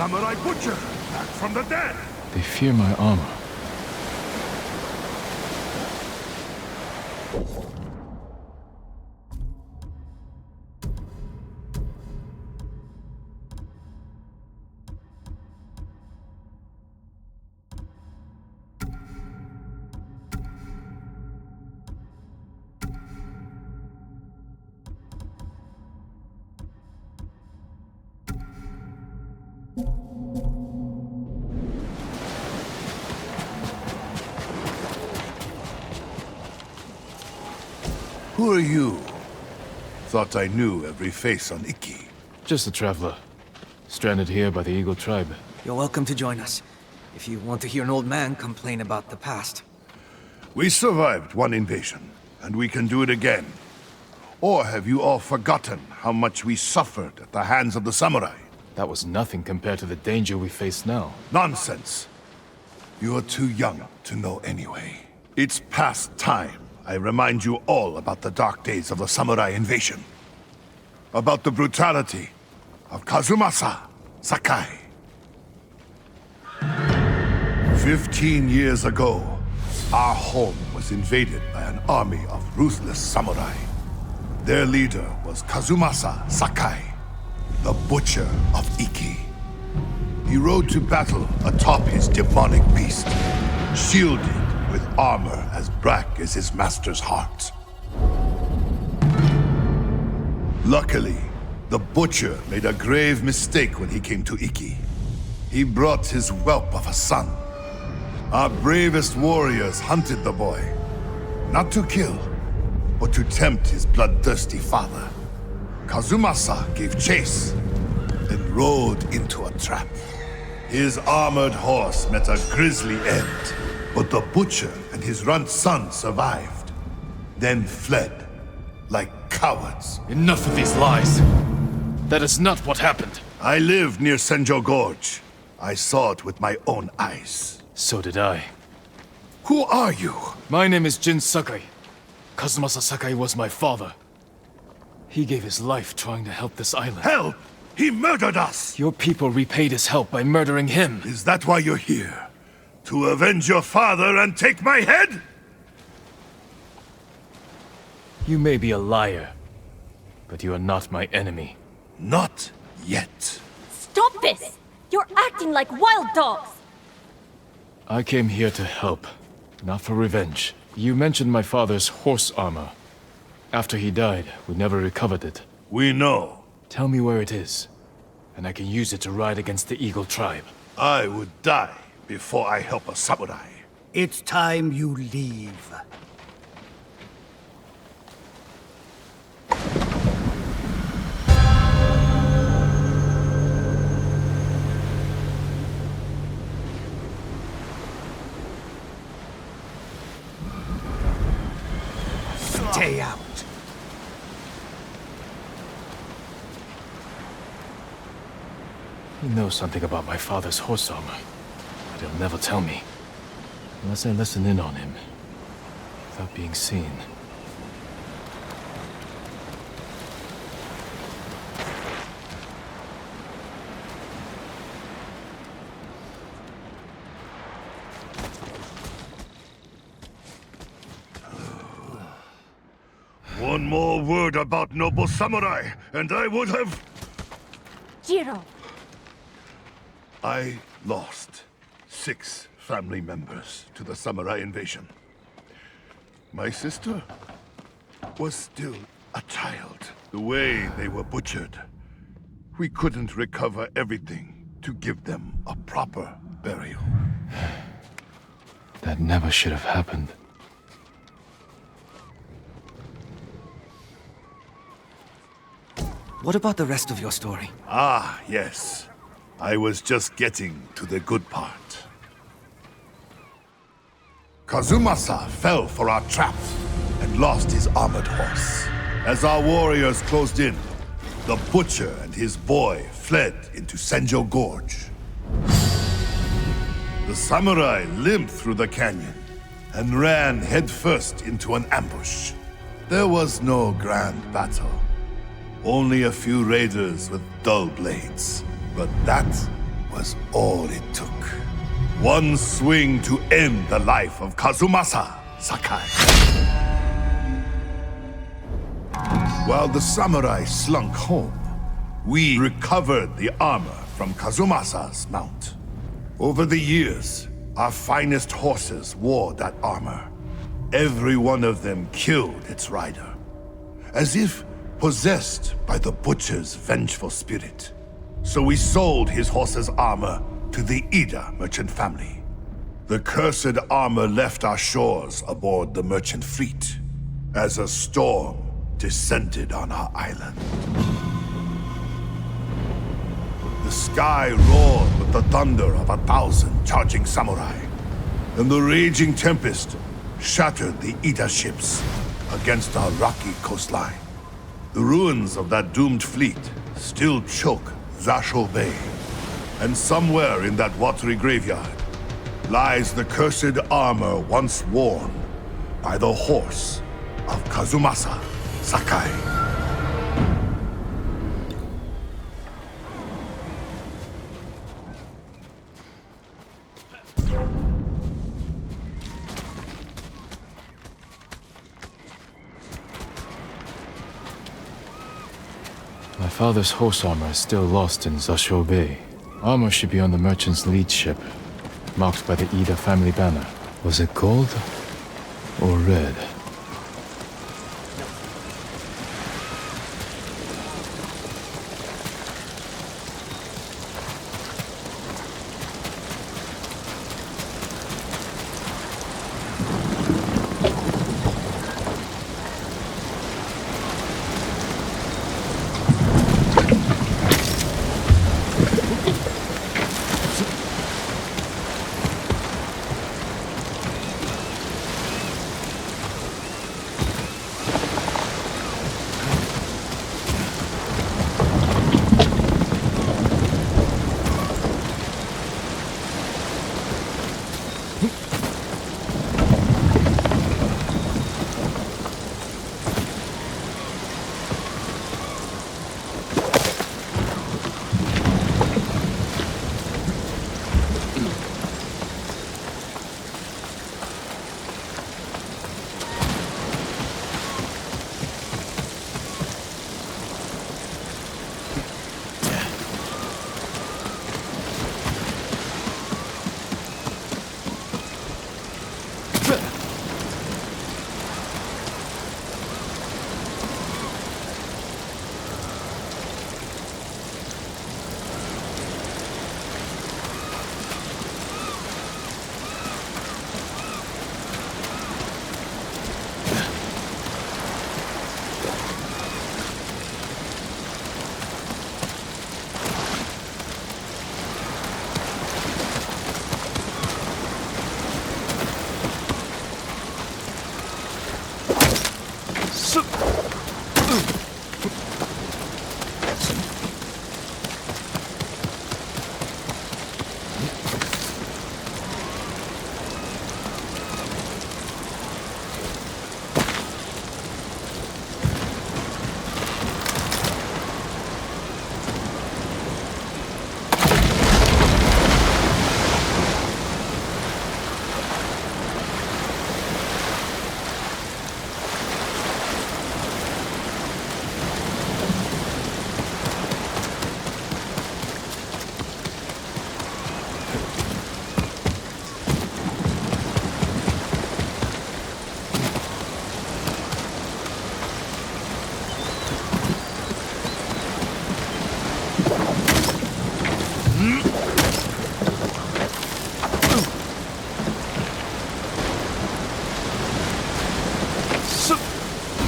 Samurai Butcher, back from the dead! They fear my armor. Who are you? Thought I knew every face on Iki. Just a traveler. Stranded here by the Eagle tribe. You're welcome to join us, if you want to hear an old man complain about the past. We survived one invasion, and we can do it again. Or have you all forgotten how much we suffered at the hands of the samurai? That was nothing compared to the danger we face now. Nonsense. You're too young to know anyway. It's past time I remind you all about the dark days of the samurai invasion. About the brutality of Kazumasa Sakai. 15 years ago, our home was invaded by an army of ruthless samurai. Their leader was Kazumasa Sakai, the Butcher of Iki. He rode to battle atop his demonic beast, shielded with armor as black as his master's heart. Luckily, the Butcher made a grave mistake when he came to Iki. He brought his whelp of a son. Our bravest warriors hunted the boy, not to kill, but to tempt his bloodthirsty father. Kazumasa gave chase, then rode into a trap. His armored horse met a grisly end, but the Butcher and his runt son survived, then fled like cowards. Enough of these lies! That is not what happened. I lived near Senjo Gorge. I saw it with my own eyes. So did I. Who are you? My name is Jin Sakai. Kazumasa Sakai was my father. He gave his life trying to help this island. Help! He murdered us! Your people repaid his help by murdering him. Is that why you're here? To avenge your father and take my head? You may be a liar, but you are not my enemy. Not yet. Stop this! You're acting like wild dogs! I came here to help, not for revenge. You mentioned my father's horse armor. After he died, we never recovered it. We know. Tell me where it is, and I can use it to ride against the Eagle tribe. I would die before I help a samurai. It's time you leave. Stay out. He knows something about my father's horse armor, but he'll never tell me. Unless I listen in on him, without being seen. One more word about noble samurai, and I would have... Jiro, I lost 6 family members to the samurai invasion. My sister was still a child. The way they were butchered, we couldn't recover everything to give them a proper burial. That never should have happened. What about the rest of your story? Ah, yes. I was just getting to the good part. Kazumasa fell for our trap and lost his armored horse. As our warriors closed in, the Butcher and his boy fled into Senjo Gorge. The samurai limped through the canyon and ran headfirst into an ambush. There was no grand battle. Only a few raiders with dull blades. But that was all it took. One swing to end the life of Kazumasa Sakai. While the samurai slunk home, we recovered the armor from Kazumasa's mount. Over the years, our finest horses wore that armor. Every one of them killed its rider, as if possessed by the butcher's vengeful spirit. So we sold his horse's armor to the Ida merchant family. The cursed armor left our shores aboard the merchant fleet as a storm descended on our island. The sky roared with the thunder of 1,000 charging samurai, and the raging tempest shattered the Ida ships against our rocky coastline. The ruins of that doomed fleet still choke Zasho Bay, and somewhere in that watery graveyard lies the cursed armor once worn by the horse of Kazumasa Sakai. My father's horse armor is still lost in Zasho Bay. Armor should be on the merchant's lead ship, marked by the Ida family banner. Was it gold or red?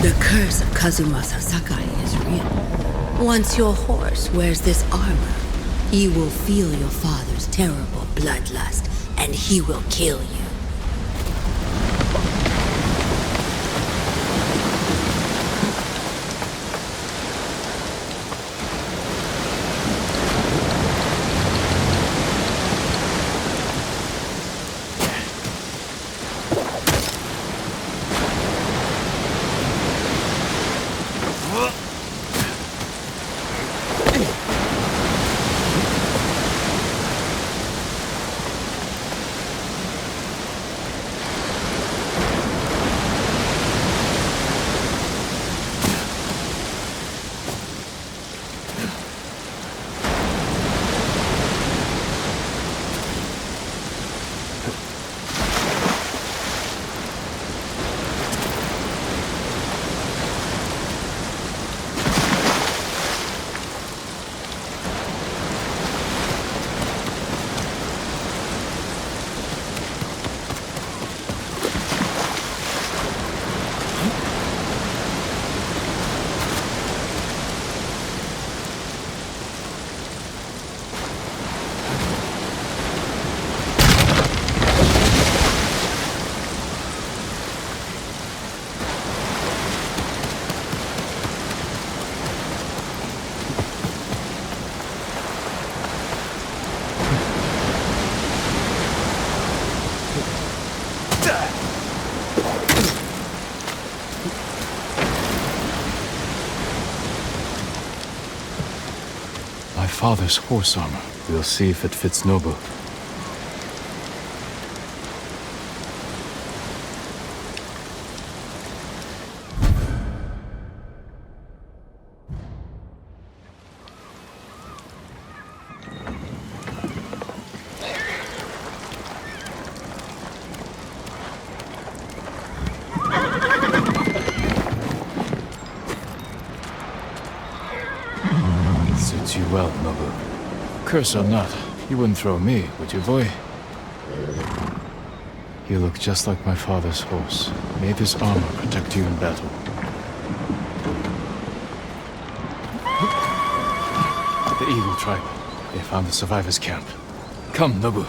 The curse of Kazumasa Sakai is real. Once your horse wears this armor, you will feel your father's terrible bloodlust, and he will kill you. father's horse armor. We'll see if it fits Nobu. Suits you well, Nobu. Curse or not, you wouldn't throw me, would you, boy? You look just like my father's horse. May this armor protect you in battle. The Eagle tribe. They found the survivors' camp. Come, Nobu.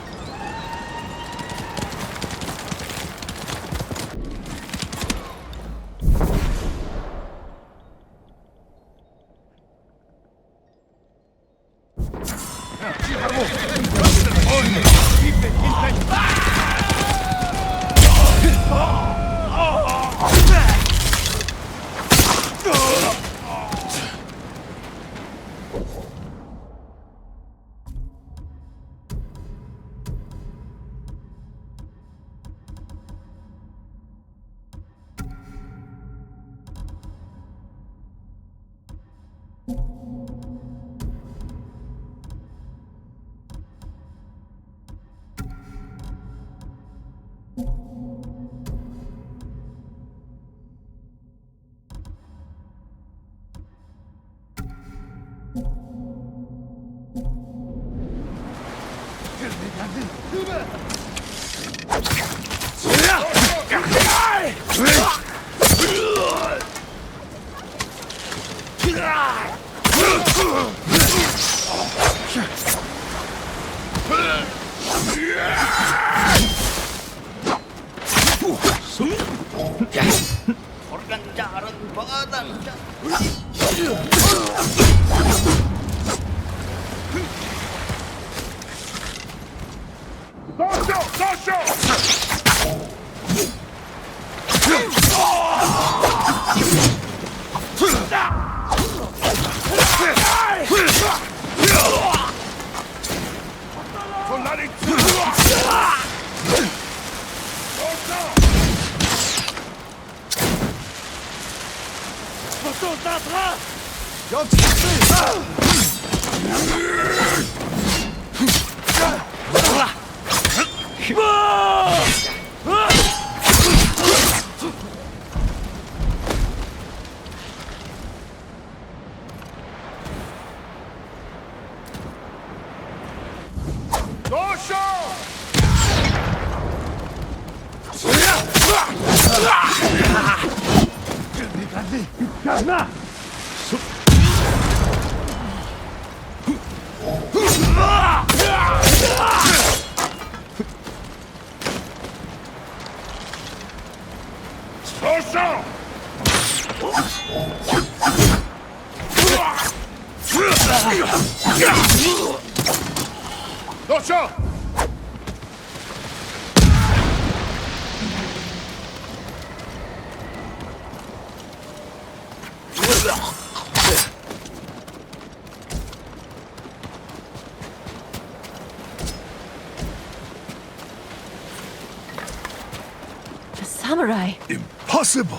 The samurai. Impossible!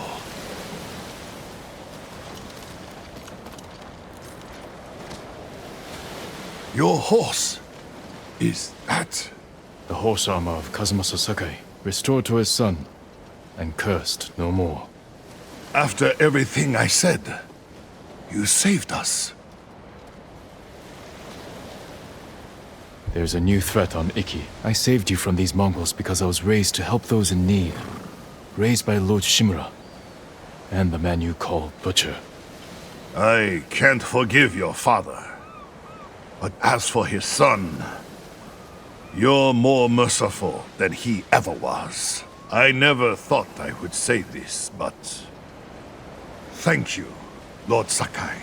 Your horse. Is that... The horse armor of Kazumasa Sakai, restored to his son, and cursed no more. After everything I said, you saved us. There's a new threat on Iki. I saved you from these Mongols because I was raised to help those in need. Raised by Lord Shimura, and the man you call Butcher. I can't forgive your father. But as for his son, you're more merciful than he ever was. I never thought I would say this, but... thank you, Lord Sakai.